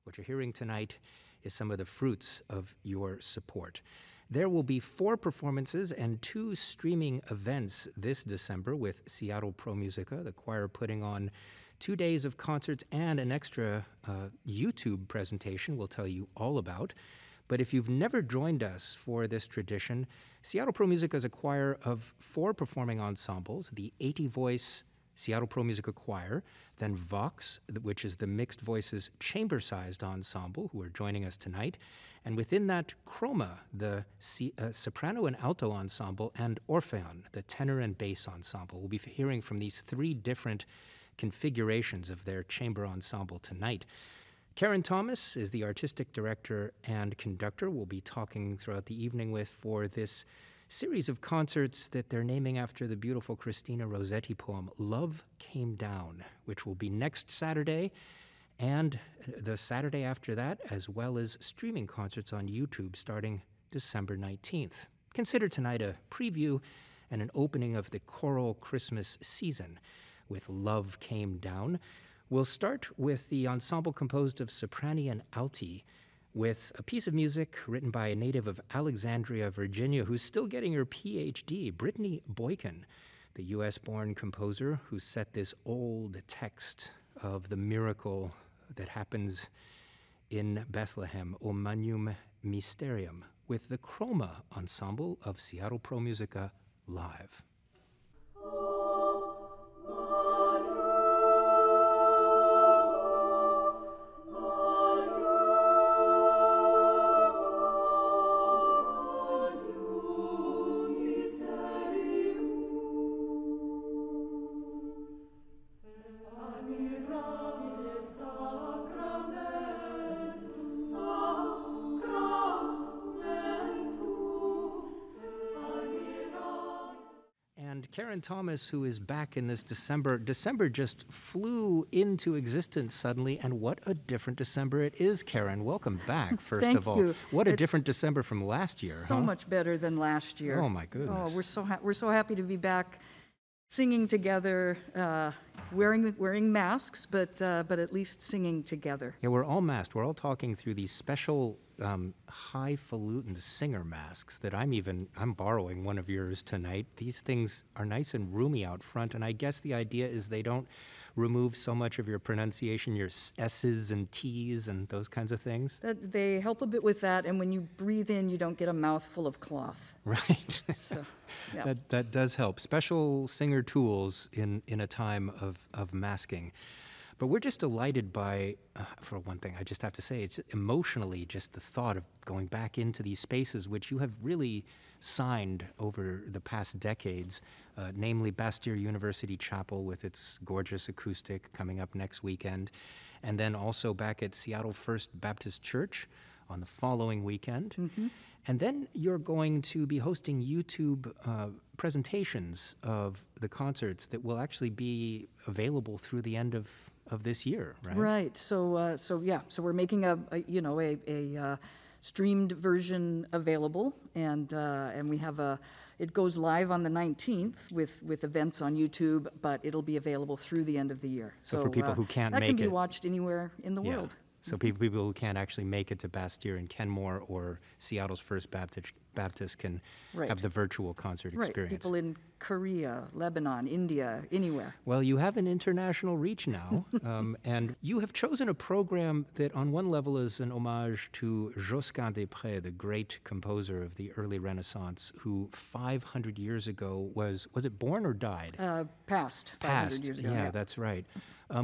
What you're hearing tonight is some of the fruits of your support. There will be 4 performances and 2 streaming events this December with Seattle Pro Musica, the choir putting on 2 days of concerts and an extra YouTube presentation we'll tell you all about. But if you've never joined us for this tradition, Seattle Pro Musica is a choir of 4 performing ensembles, the 80-voice Seattle Pro Musica Choir, then Vox, which is the mixed voices chamber-sized ensemble who are joining us tonight, and within that, Chroma, the soprano and alto ensemble, and Orpheon, the tenor and bass ensemble. We'll be hearing from these 3 different configurations of their chamber ensemble tonight. Karen Thomas is the artistic director and conductor we'll be talking throughout the evening with for this series of concerts that they're naming after the beautiful Christina Rossetti poem, Love Came Down, which will be next Saturday and the Saturday after that, as well as streaming concerts on YouTube starting December 19th. Consider tonight a preview and an opening of the choral Christmas season with Love Came Down. We'll start with the ensemble composed of soprani and alti, with a piece of music written by a native of Alexandria, Virginia, who's still getting her PhD, Brittany Boykin, the U.S.-born composer who set this old text of the miracle that happens in Bethlehem, O Magnum Mysterium, with the Chroma Ensemble of Seattle Pro Musica live. Karen Thomas, who is back in this December. December just flew into existence suddenly, and what a different December it is, Karen. Welcome back, first of all. You. What a different December from last year, So much better than last year. Oh, my goodness. Oh, we're so happy to be back singing together, wearing masks, but at least singing together. Yeah, we're all masked. We're all talking through these special highfalutin singer masks that I'm borrowing one of yours tonight. These things are nice and roomy out front, and I guess the idea is they don't remove so much of your pronunciation, your S's and T's and those kinds of things. They help a bit with that, and when you breathe in, you don't get a mouthful of cloth. Right. So, yeah. That does help. Special singer tools in a time of masking. But we're just delighted by, for one thing, I just have to say, it's emotionally just the thought of going back into these spaces which you have really signed over the past decades, namely Bastyr University Chapel with its gorgeous acoustic coming up next weekend, and then also back at Seattle First Baptist Church on the following weekend. Mm-hmm. And then you're going to be hosting YouTube presentations of the concerts that will actually be available through the end of this year, right? Right. So we're making a streamed version available, and we have it goes live on the 19th with events on YouTube, but it'll be available through the end of the year. So for people who can't make it, that can be it, watched anywhere in the world. So people who can't actually make it to Bastyr and Kenmore or Seattle's First Baptist can have the virtual concert experience. Right. People in Korea, Lebanon, India, anywhere. Well, you have an international reach now, and you have chosen a program that on one level is an homage to Josquin des Prés, the great composer of the early Renaissance, who 500 years ago was it born or died? Passed 500 years ago. Yeah, that's right.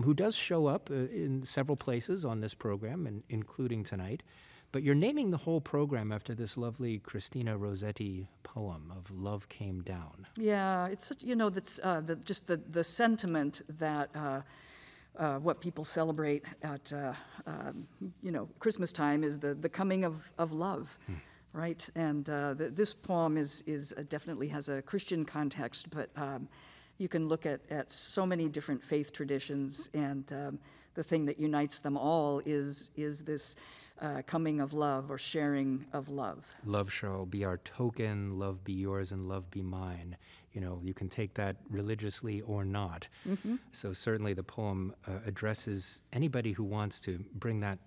Who does show up in several places on this program, and including tonight. But you're naming the whole program after this lovely Christina Rossetti poem of Love Came Down. Yeah, it's that's just the sentiment that what people celebrate at Christmas time is the coming of love. Right, and this poem is definitely has a Christian context, but you can look at so many different faith traditions, and the thing that unites them all is this coming of love or sharing of love. Love shall be our token, love be yours, and love be mine. You can take that religiously or not. Mm-hmm. So certainly the poem addresses anybody who wants to bring that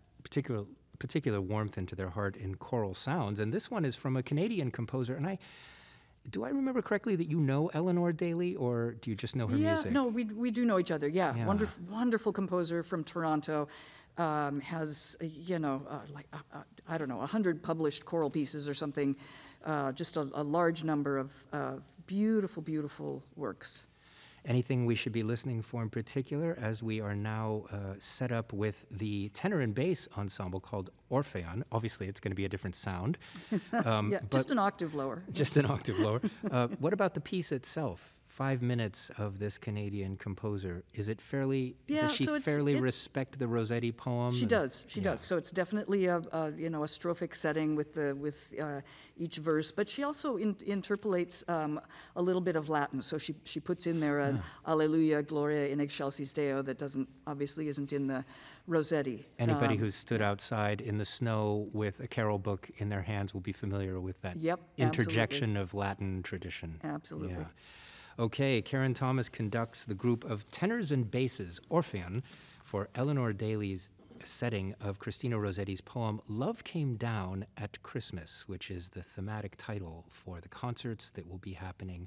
particular warmth into their heart in choral sounds. And this one is from a Canadian composer. And do I remember correctly that you know Eleanor Daly, or do you just know her music? No, we do know each other. Yeah. Wonderful composer from Toronto. Has I don't know, 100 published choral pieces or something. Just a large number of beautiful works. Anything we should be listening for in particular, as we are now set up with the tenor and bass ensemble called Orpheon? Obviously, it's going to be a different sound. Just an octave lower. Just an octave lower. What about the piece itself? 5 minutes of this Canadian composer. Is it fairly? Does she fairly respect the Rossetti poem? She does. She does. So it's definitely a strophic setting with each verse. But she also interpolates a little bit of Latin. So she puts in there an Alleluia, Gloria in excelsis Deo that obviously isn't in the Rossetti. Anybody who's stood outside in the snow with a carol book in their hands will be familiar with that interjection of Latin tradition. Absolutely. Yeah. Okay, Karen Thomas conducts the group of tenors and basses, Orpheon, for Eleanor Daly's setting of Christina Rossetti's poem Love Came Down at Christmas, which is the thematic title for the concerts that will be happening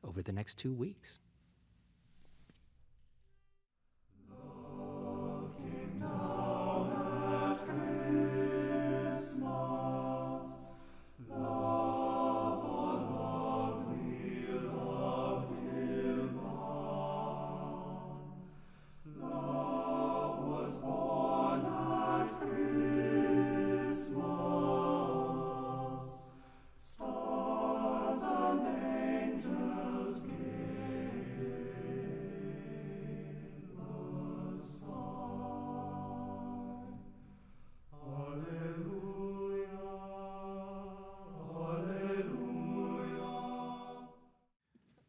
over the next 2 weeks. Love came down at Christmas.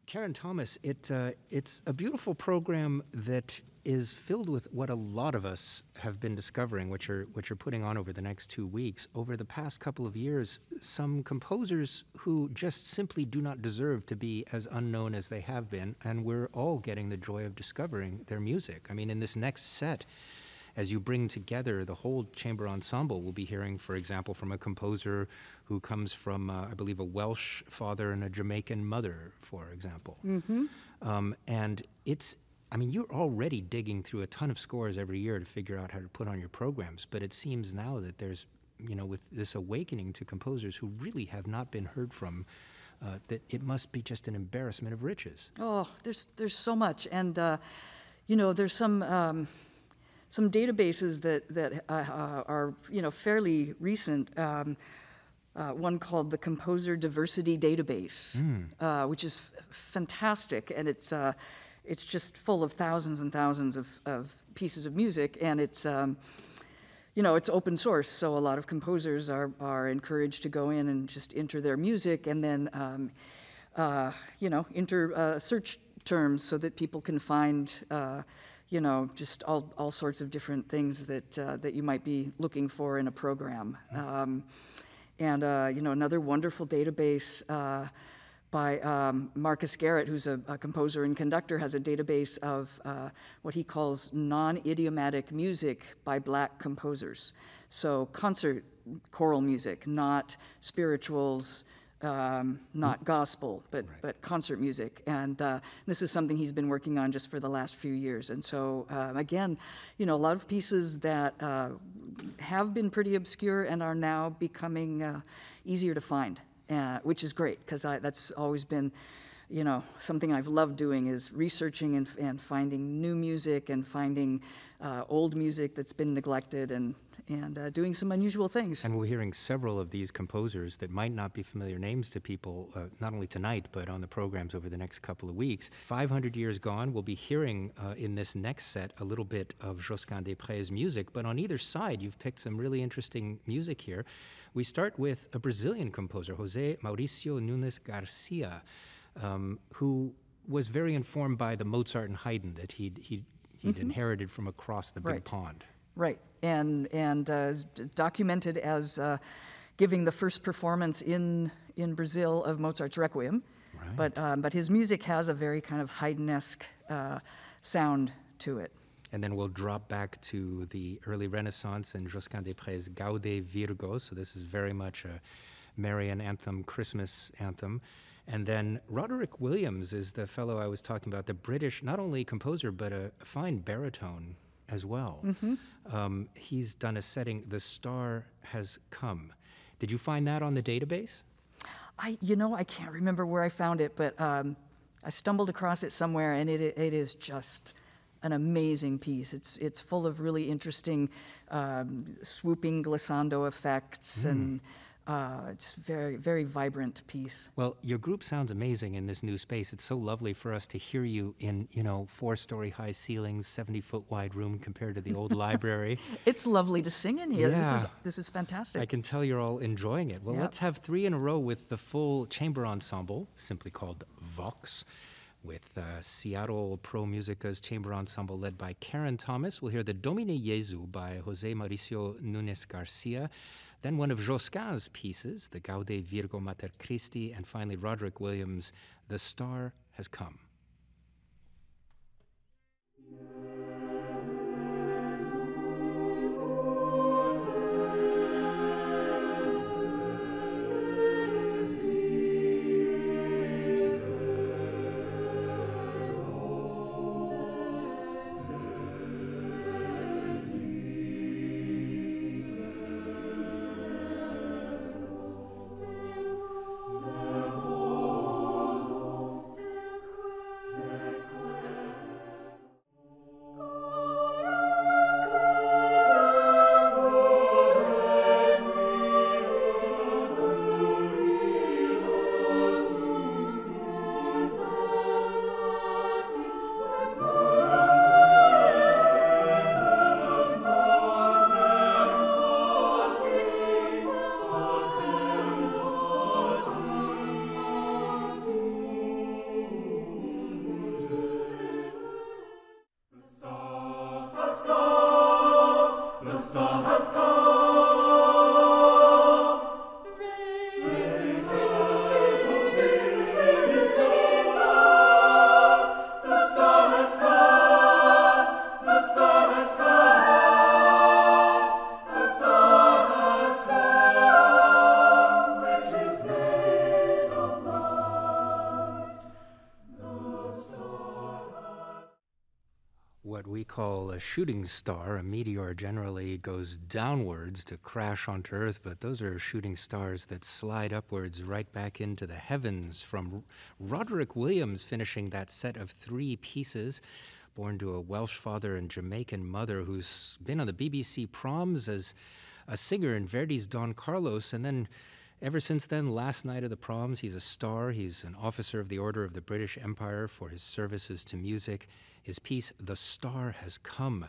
Karen Thomas, it's a beautiful program that is filled with what a lot of us have been discovering, which you're putting on over the next 2 weeks. Over the past couple of years, some composers who just simply do not deserve to be as unknown as they have been, and we're all getting the joy of discovering their music. I mean, in this next set, as you bring together the whole chamber ensemble, we'll be hearing, for example, from a composer who comes from, I believe, a Welsh father and a Jamaican mother, for example. Mm-hmm. And you're already digging through a ton of scores every year to figure out how to put on your programs, but it seems now that there's, with this awakening to composers who really have not been heard from, that it must be just an embarrassment of riches. Oh, there's so much, and there's some databases that are fairly recent. One called the Composer Diversity Database, which is fantastic, and it's just full of thousands and thousands of pieces of music, and it's it's open source, so a lot of composers are encouraged to go in and just enter their music, and then enter search terms so that people can find just all sorts of different things that you might be looking for in a program. Another wonderful database by Marcus Garrett, who's a composer and conductor, has a database of what he calls non-idiomatic music by Black composers. So concert choral music, not spirituals, not gospel, but concert music. And this is something he's been working on just for the last few years. And so, again, a lot of pieces that have been pretty obscure and are now becoming easier to find, which is great, because that's always been, something I've loved doing, is researching and finding new music and finding old music that's been neglected and doing some unusual things. And we're hearing several of these composers that might not be familiar names to people, not only tonight, but on the programs over the next couple of weeks. 500 years gone, we'll be hearing in this next set a little bit of Josquin des Prés' music, but on either side, you've picked some really interesting music here. We start with a Brazilian composer, José Mauricio Nunes Garcia, who was very informed by the Mozart and Haydn that he'd inherited from across the big pond. Right, and is documented as giving the first performance in Brazil of Mozart's Requiem. Right. But his music has a very kind of Haydn-esque sound to it. and then we'll drop back to the early Renaissance and Josquin des Prés' Gaude Virgo. So this is very much a Marian anthem, Christmas anthem. And then Roderick Williams is the fellow I was talking about, the British, not only composer, but a fine baritone as well. He's done a setting, The Star Has Come. Did you find that on the database? I can't remember where I found it, but I stumbled across it somewhere, and it is just an amazing piece. It's full of really interesting swooping glissando effects, and it's very, very vibrant piece. Well, your group sounds amazing in this new space. It's so lovely for us to hear you in, 4-story high ceilings, 70-foot wide room compared to the old library. It's lovely to sing in here. Yeah. This is fantastic. I can tell you're all enjoying it. Well, let's have 3 in a row with the full chamber ensemble, simply called Vox, with Seattle Pro Musica's chamber ensemble led by Karen Thomas. We'll hear the Domine Jesu by Jose Mauricio Nunes Garcia. Then one of Josquin's pieces, the Gaude Virgo Mater Christi, and finally Roderick Williams' The Star Has Come. What we call a shooting star, a meteor, generally goes downwards to crash onto Earth, but those are shooting stars that slide upwards right back into the heavens. From Roderick Williams finishing that set of 3 pieces, born to a Welsh father and Jamaican mother, who's been on the BBC proms as a singer in Verdi's Don Carlos, and then ever since then, last night of the proms, he's a star. He's an officer of the Order of the British Empire for his services to music. His piece, The Star Has Come,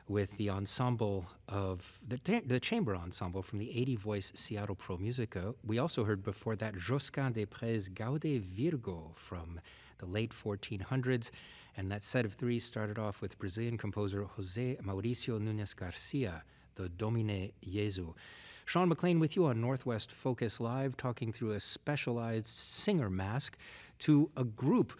with the ensemble of the chamber ensemble from the 80-voice Seattle Pro Musica. We also heard before that Josquin des Prés' Gaude Virgo from the late 1400s, and that set of 3 started off with Brazilian composer Jose Mauricio Nunes Garcia, the Domine Jesu. Sean MacLean with you on Northwest Focus Live, talking through a specialized singer mask to a group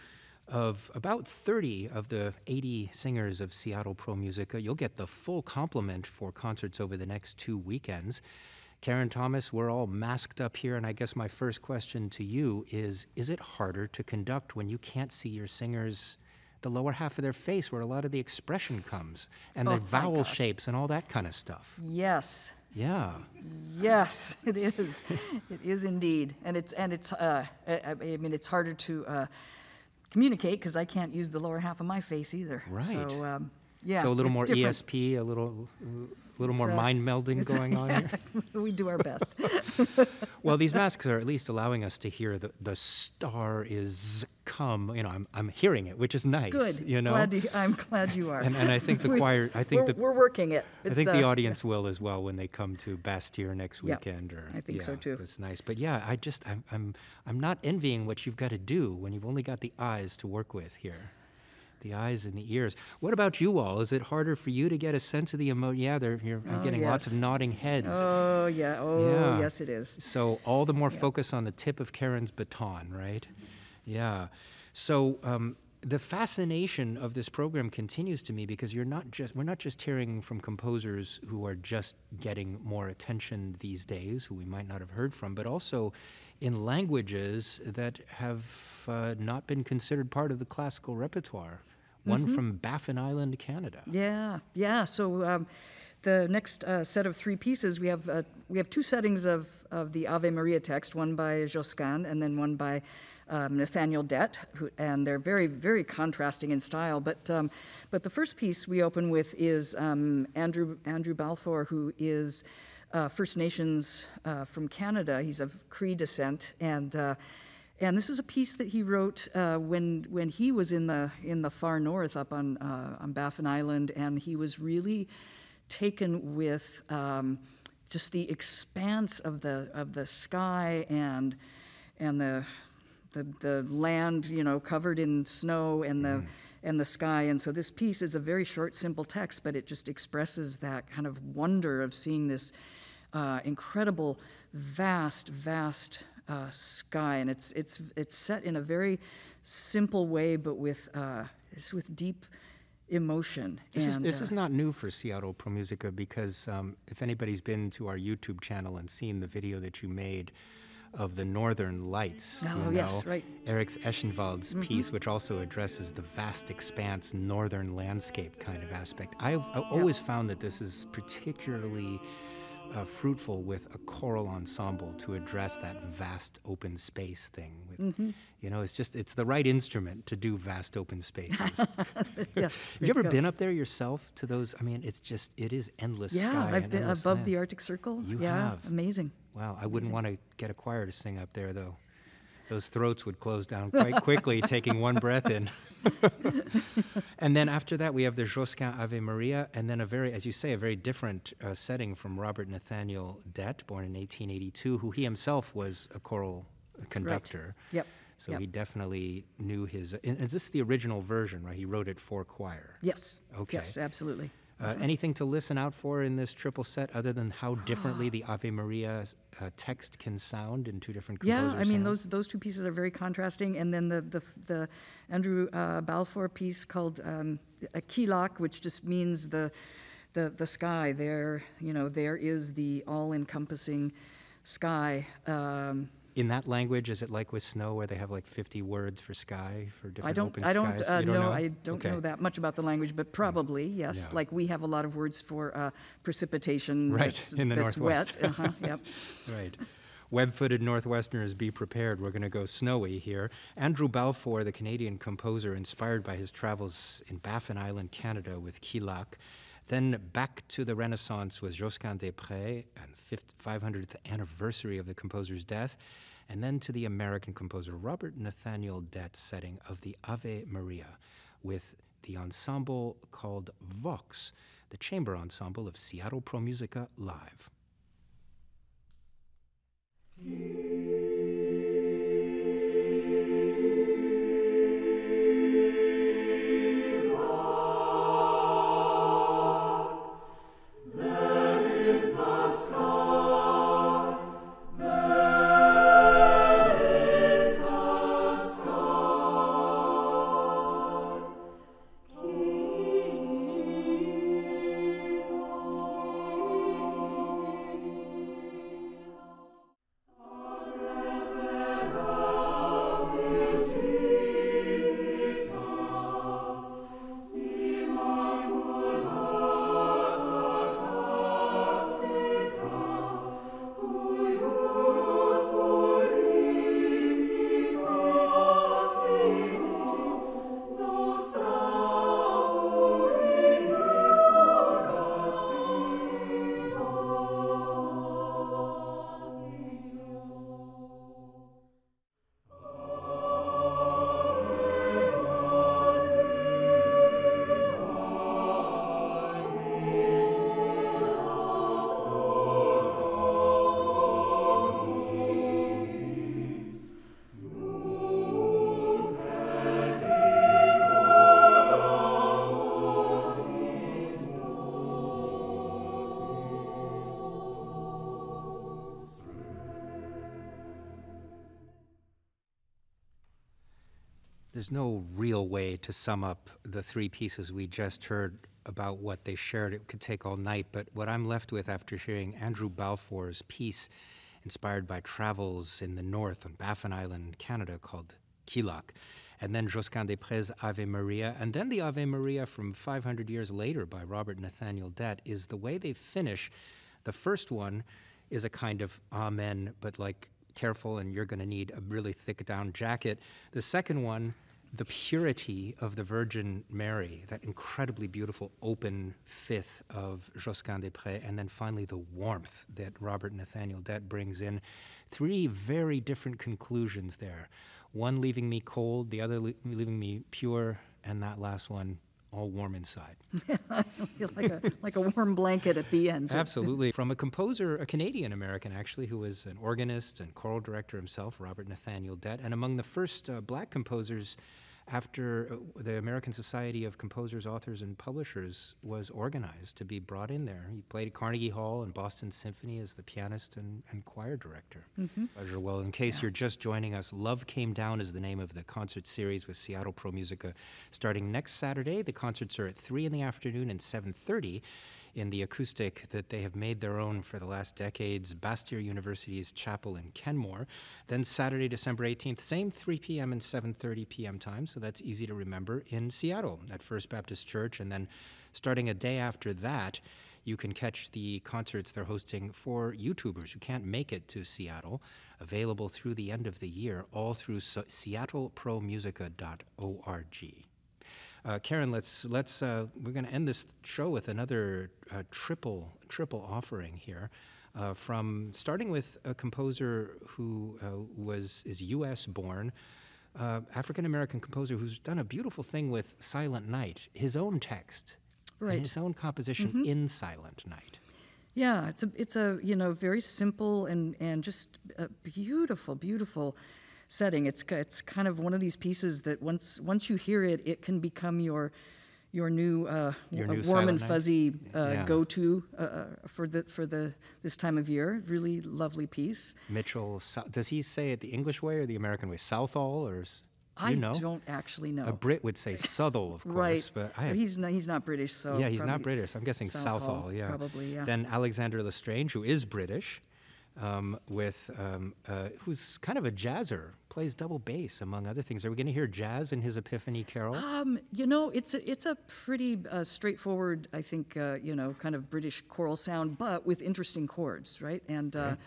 of about 30 of the 80 singers of Seattle Pro Musica. You'll get the full complement for concerts over the next 2 weekends. Karen Thomas, we're all masked up here, and I guess my first question to you is it harder to conduct when you can't see your singers, the lower half of their face where a lot of the expression comes, and the vowel shapes and all that kind of stuff? Yes. Yeah. Yes, it is. It is indeed, and it's it's harder to communicate because I can't use the lower half of my face either. Right. So yeah. So a little more different. ESP, a little more mind melding going on here. We do our best. Well, these masks are at least allowing us to hear the star is come. I'm hearing it, which is nice. Good. I'm glad you are. And I think the choir. We're working it. I think the audience will as well when they come to Bastille next weekend. I think so too. It's nice. But yeah, I'm not envying what you've got to do when you've only got the eyes to work with here. The eyes and the ears. What about you all? Is it harder for you to get a sense of the emotion? Yeah, I'm getting lots of nodding heads. Oh, yeah. Oh, yes, it is. So all the more focus on the tip of Karen's baton, right? Yeah. So the fascination of this program continues to me because we're not just hearing from composers who are just getting more attention these days, who we might not have heard from, but also in languages that have not been considered part of the classical repertoire. One from Baffin Island, Canada. Yeah. So the next set of three pieces, we have two settings of the Ave Maria text, one by Josquin and then one by Nathaniel Dett, and they're very, very contrasting in style. But the first piece we open with is Andrew Balfour, who is First Nations from Canada. He's of Cree descent, and this is a piece that he wrote when he was in the far north, up on Baffin Island, and he was really taken with just the expanse of the sky and the land, covered in snow and the sky. And so this piece is a very short, simple text, but it just expresses that kind of wonder of seeing this incredible, vast sky. And it's set in a very simple way, but with deep emotion. This is not new for Seattle Pro Musica, because if anybody's been to our YouTube channel and seen the video that you made of the Northern Lights, yes, right. Eric Eschenwald's piece, which also addresses the vast expanse, northern landscape kind of aspect. I've always found that this is particularly fruitful with a choral ensemble to address that vast open space thing. It's the right instrument to do vast open spaces. Yes. Have you ever been up there yourself to those? I mean, it is endless sky. Yeah, I've been above land. The Arctic Circle. You yeah, have. Amazing. Wow, I wouldn't want to get a choir to sing up there, though. Those throats would close down quite quickly, taking one breath in. And then after that, we have the Josquin Ave Maria, and then a very different setting from Robert Nathaniel Dett, born in 1882, who he himself was a choral conductor. Right. Yep. So he definitely knew his... Is this the original version, right? He wrote it for choir. Yes. Okay. Yes, absolutely. Anything to listen out for in this triple set other than how differently the Ave Maria text can sound in two different composers' Yeah, I mean, hands? those two pieces are very contrasting. And then the Andrew Balfour piece called a Kilak, which just means the sky. There is the all-encompassing sky. In that language, is it like with snow, where they have like 50 words for sky for different open skies? I don't Okay. know that much about the language, but probably yes. Yeah. Like we have a lot of words for precipitation. Right, that's, in the that's Northwest. wet. Yep. Right. Web-footed Northwesterners, be prepared. We're going to go snowy here. Andrew Balfour, the Canadian composer, inspired by his travels in Baffin Island, Canada, with Kilak. Then back to the Renaissance was Josquin des Prés, and 500th anniversary of the composer's death. And then to the American composer Robert Nathaniel Dett's setting of the Ave Maria with the ensemble called Vox, the chamber ensemble of Seattle Pro Musica Live. There's no real way to sum up the three pieces we just heard about what they shared. It could take all night, but what I'm left with after hearing Andrew Balfour's piece inspired by travels in the north on Baffin Island, Canada, called Kilak, and then Josquin des Prés' Ave Maria, and then the Ave Maria from 500 years later by Robert Nathaniel Dett, is the way they finish. The first one is a kind of amen, but like careful, and you're going to need a really thick down jacket. The second one, the purity of the Virgin Mary, that incredibly beautiful open fifth of Josquin des Prés, and then finally the warmth that Robert Nathaniel Dett brings in. Three very different conclusions there. One leaving me cold, the other leaving me pure, and that last one all warm inside. like a warm blanket at the end. Absolutely. From a composer, a Canadian-American actually, who was an organist and choral director himself, Robert Nathaniel Dett, and among the first black composers after the American Society of Composers, Authors, and Publishers was organized to be brought in there. He played at Carnegie Hall and Boston Symphony as the pianist and choir director. Pleasure. Well, in case you're just joining us, Love Came Down is the name of the concert series with Seattle Pro Musica. Starting next Saturday, the concerts are at 3 in the afternoon and 7:30 in the acoustic that they have made their own for the last decades, Bastyr University's chapel in Kenmore. Then Saturday, December 18th, same 3 p.m. and 7:30 p.m. time, so that's easy to remember, in Seattle at First Baptist Church. And then starting a day after that, you can catch the concerts they're hosting for YouTubers who can't make it to Seattle, available through the end of the year, all through seattlepromusica.org. Karen, we're going to end this show with another triple offering here, from starting with a composer who is U.S. born, African American composer who's done a beautiful thing with Silent Night, his own text, right, and his own composition in Silent Night. Yeah, it's a very simple and just a beautiful setting. It's kind of one of these pieces that once you hear it, it can become your new warm and fuzzy go-to for this time of year. Really lovely piece. Mitchell, does he say it the English way or the American way? Southall, or I don't actually know. A Brit would say Southall, of course, right? But he's not British, so yeah, he's not British. I'm guessing Southall. Yeah, probably. Yeah. Then Alexander Lestrange, who is British. Who's kind of a jazzer, plays double bass, among other things. Are we going to hear jazz in his Epiphany Carol? It's a pretty straightforward, I think, kind of British choral sound, but with interesting chords, right? And the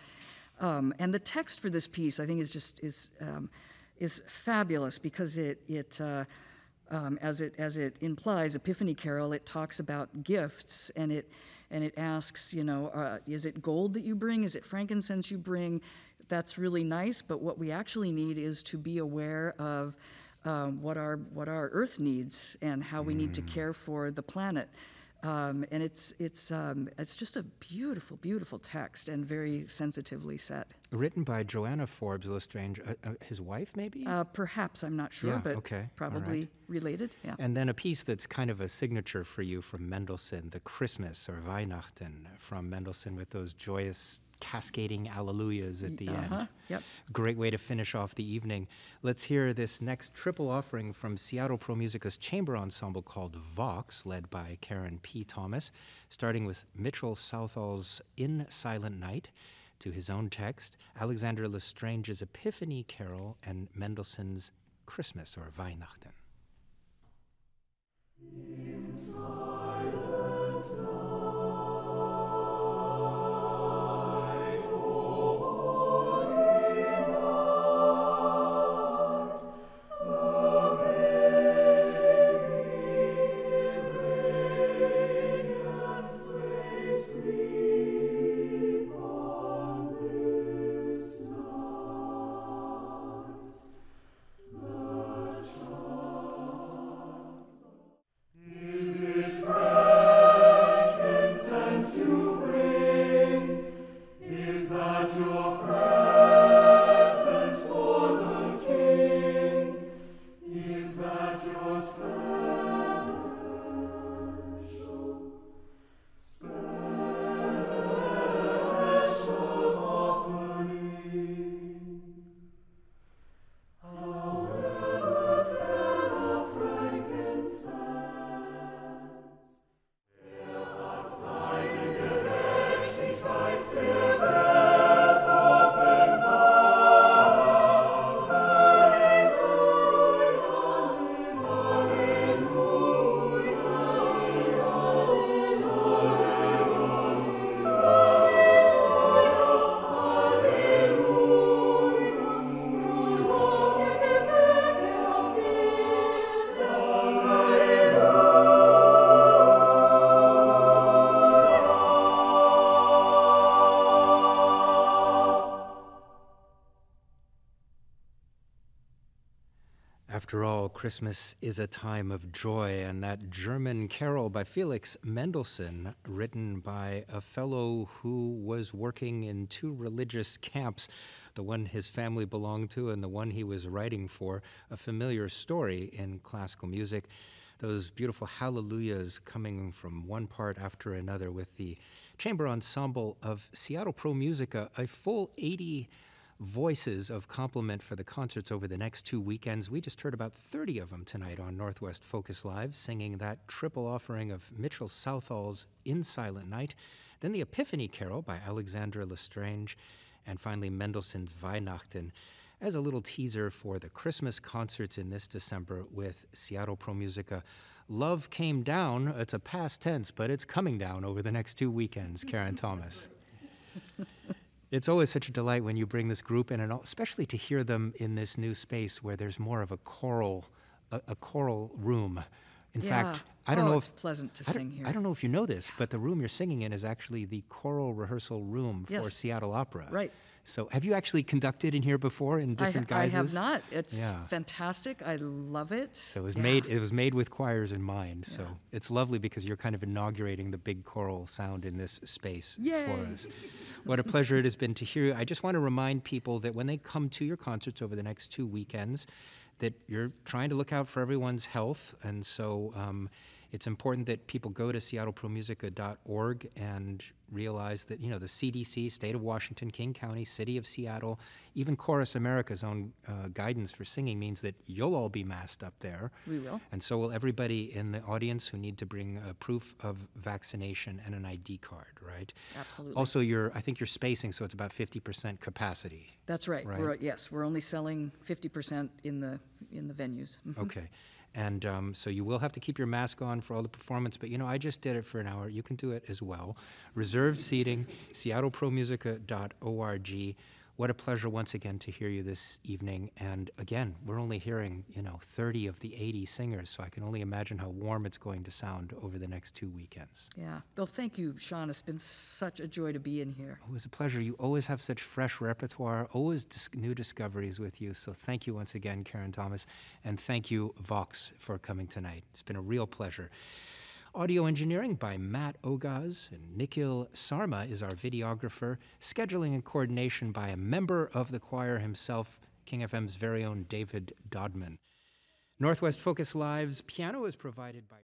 text for this piece, I think, is fabulous because as it implies, Epiphany Carol, it talks about gifts, and it asks, is it gold that you bring? Is it frankincense you bring? That's really nice, but what we actually need is to be aware of what our Earth needs and how we need to care for the planet. And it's just a beautiful text and very sensitively set. Written by Joanna Forbes Lestrange, his wife, maybe? Perhaps, I'm not sure, but it's probably related. Yeah. And then a piece that's kind of a signature for you from Mendelssohn, the Christmas or Weihnachten from Mendelssohn, with those joyous cascading alleluias at the end. Yep. Great way to finish off the evening. Let's hear this next triple offering from Seattle Pro Musica's chamber ensemble called Vox, led by Karen P. Thomas, starting with Mitchell Southall's In Silent Night, to his own text, Alexander Lestrange's Epiphany Carol, and Mendelssohn's Christmas or Weihnachten. In silent night. Is it Frank? After all, Christmas is a time of joy, and that German carol by Felix Mendelssohn, written by a fellow who was working in two religious camps, the one his family belonged to and the one he was writing for, a familiar story in classical music. Those beautiful hallelujahs coming from one part after another with the chamber ensemble of Seattle Pro Musica, a full 80 voices of complement for the concerts over the next 2 weekends. We just heard about 30 of them tonight on Northwest Focus Live, singing that triple offering of Mitchell Southall's In Silent Night, then the Epiphany Carol by Alexandra Lestrange, and finally Mendelssohn's Weihnachten, as a little teaser for the Christmas concerts in this December with Seattle Pro Musica. Love came down. It's a past tense, but it's coming down over the next 2 weekends, Karen Thomas. It's always such a delight when you bring this group in, and especially to hear them in this new space where there's more of a choral room. In fact, I don't know it's pleasant to sing here. I don't know if you know this, but the room you're singing in is actually the choral rehearsal room for Seattle Opera. Right. So have you actually conducted in here before in different guises? I have not. It's fantastic. I love it. So it was made with choirs in mind. So it's lovely because you're kind of inaugurating the big choral sound in this space for us. What a pleasure it has been to hear you. I just want to remind people that when they come to your concerts over the next 2 weekends, that you're trying to look out for everyone's health. And so it's important that people go to seattlepromusica.org and realize that, the CDC, State of Washington, King County, City of Seattle, even Chorus America's own guidance for singing means that you'll all be masked up there. We will. And so will everybody in the audience who need to bring proof of vaccination and an ID card, right? Absolutely. Also, I think you're spacing, so it's about 50% capacity. That's right. We're only selling 50% in the venues. Mm-hmm. Okay. And so you will have to keep your mask on for all the performance, but I just did it for an hour. You can do it as well. Reserved seating, seattlepromusica.org. What a pleasure once again to hear you this evening. And again, we're only hearing, 30 of the 80 singers, so I can only imagine how warm it's going to sound over the next 2 weekends. Yeah. Well, thank you, Sean. It's been such a joy to be in here. Oh, it was a pleasure. You always have such fresh repertoire, always new discoveries with you. So thank you once again, Karen Thomas. And thank you, Vox, for coming tonight. It's been a real pleasure. Audio engineering by Matt Ogaz, and Nikhil Sarma is our videographer. Scheduling and coordination by a member of the choir himself, King FM's very own David Dodman. Northwest Focus Live's piano is provided by